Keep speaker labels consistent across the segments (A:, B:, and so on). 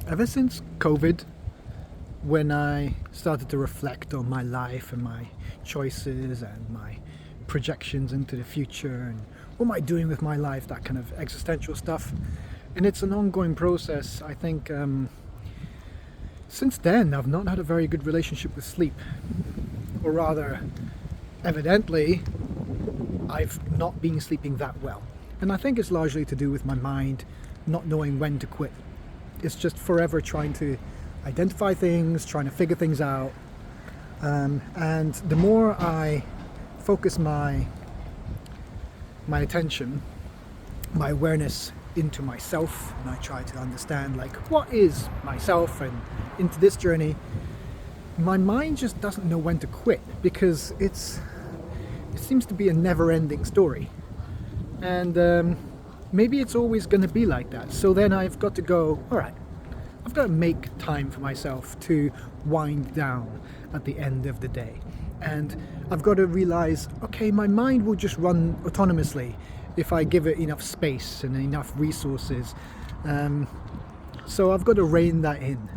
A: ever since COVID, when I started to reflect on my life and my choices and my projections into the future and what am I doing with my life, that kind of existential stuff. And it's an ongoing process. I think since then I've not had a very good relationship with sleep. Or rather, evidently, I've not been sleeping that well. And I think it's largely to do with my mind not knowing when to quit. It's just forever trying to identify things, trying to figure things out. And the more I focus my attention, my awareness into myself, and I try to understand like what is myself and into this journey, my mind just doesn't know when to quit because it seems to be a never-ending story. And maybe it's always going to be like that. So then I've got to go, all right, I've got to make time for myself to wind down at the end of the day. And I've got to realize, okay, my mind will just run autonomously if I give it enough space and enough resources. So I've got to rein that in.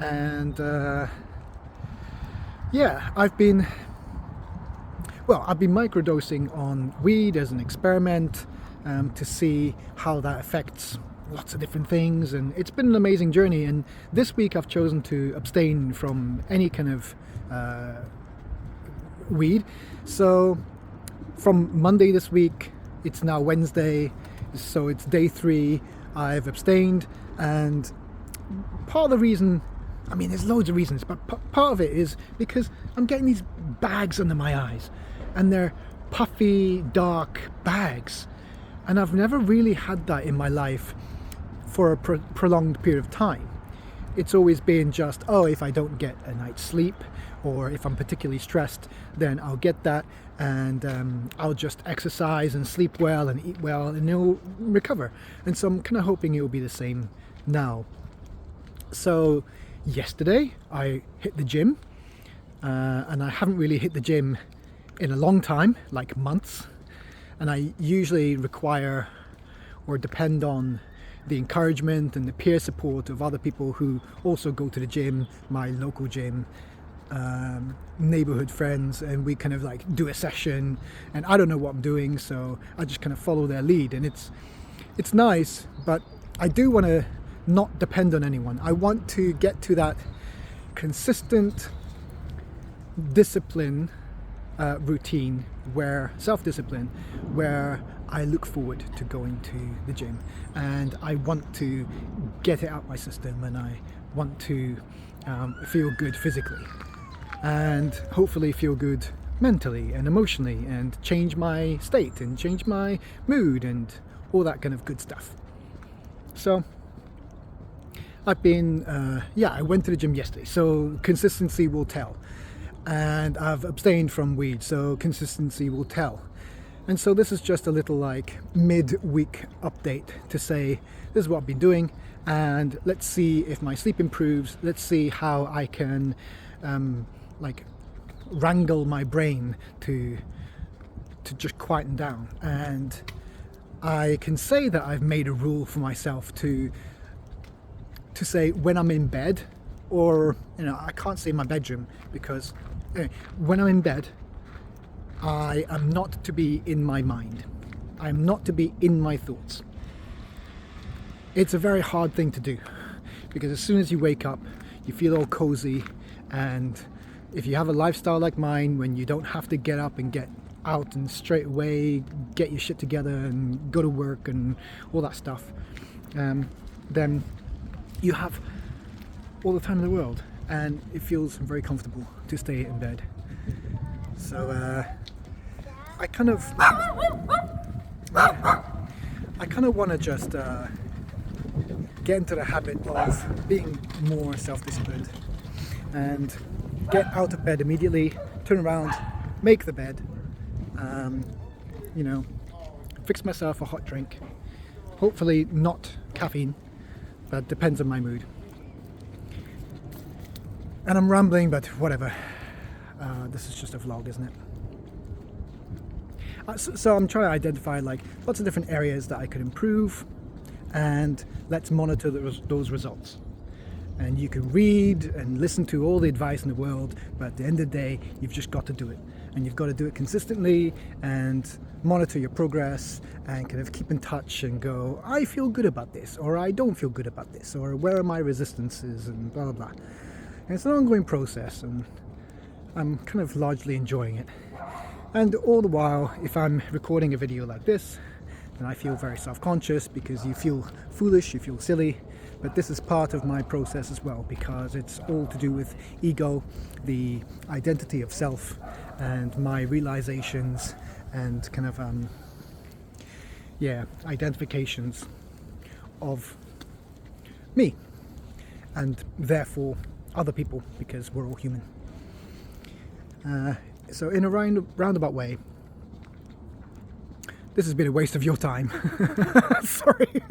A: And I've been microdosing on weed as an experiment to see how that affects lots of different things, and it's been an amazing journey. And this week I've chosen to abstain from any kind of weed. So from Monday this week, it's now Wednesday, so it's day 3. I've abstained, and part of the reason, I mean there's loads of reasons, but part of it is because I'm getting these bags under my eyes, and they're puffy, dark bags, and I've never really had that in my life for a prolonged period of time. It's always been just, if I don't get a night's sleep, or if I'm particularly stressed, then I'll get that, and I'll just exercise and sleep well and eat well, and it'll recover. And so I'm kind of hoping it will be the same now. So yesterday I hit the gym, and I haven't really hit the gym in a long time, like months, and I usually require or depend on the encouragement and the peer support of other people who also go to the gym, my local gym, neighborhood friends, and we kind of like do a session, and I don't know what I'm doing, so I just kind of follow their lead, and it's nice, but I do want to not depend on anyone. I want to get to that consistent discipline routine, where self-discipline, where I look forward to going to the gym, and I want to get it out my system, and I want to feel good physically, and hopefully feel good mentally and emotionally, and change my state and change my mood and all that kind of good stuff. So I've been I went to the gym yesterday, so consistency will tell. And I've abstained from weed, so consistency will tell. And so this is just a little like mid-week update to say this is what I've been doing, and let's see if my sleep improves. Let's see how I can wrangle my brain to just quieten down. And I can say that I've made a rule for myself to say when I'm in bed, or I can't say in my bedroom, because when I'm in bed, I am not to be in my mind. I am not to be in my thoughts. It's a very hard thing to do, because as soon as you wake up, you feel all cozy, and if you have a lifestyle like mine, when you don't have to get up and get out and straight away get your shit together and go to work and all that stuff, then you have all the time in the world, and it feels very comfortable to stay in bed. So I kind of want to just get into the habit of being more self-disciplined and get out of bed immediately, turn around, make the bed, fix myself a hot drink, hopefully not caffeine, but depends on my mood. And I'm rambling, but whatever. This is just a vlog, isn't it? So I'm trying to identify like lots of different areas that I could improve, and let's monitor those results. And you can read and listen to all the advice in the world, but at the end of the day, you've just got to do it. And you've got to do it consistently and monitor your progress and kind of keep in touch and go, I feel good about this, or I don't feel good about this, or where are my resistances, and blah, blah, blah. And it's an ongoing process, and I'm kind of largely enjoying it. And all the while, if I'm recording a video like this, then I feel very self-conscious because you feel foolish, you feel silly. But this is part of my process as well, because it's all to do with ego, the identity of self, and my realizations and kind of identifications of me, and therefore other people, because we're all human. So in a roundabout way, this has been a waste of your time. Sorry.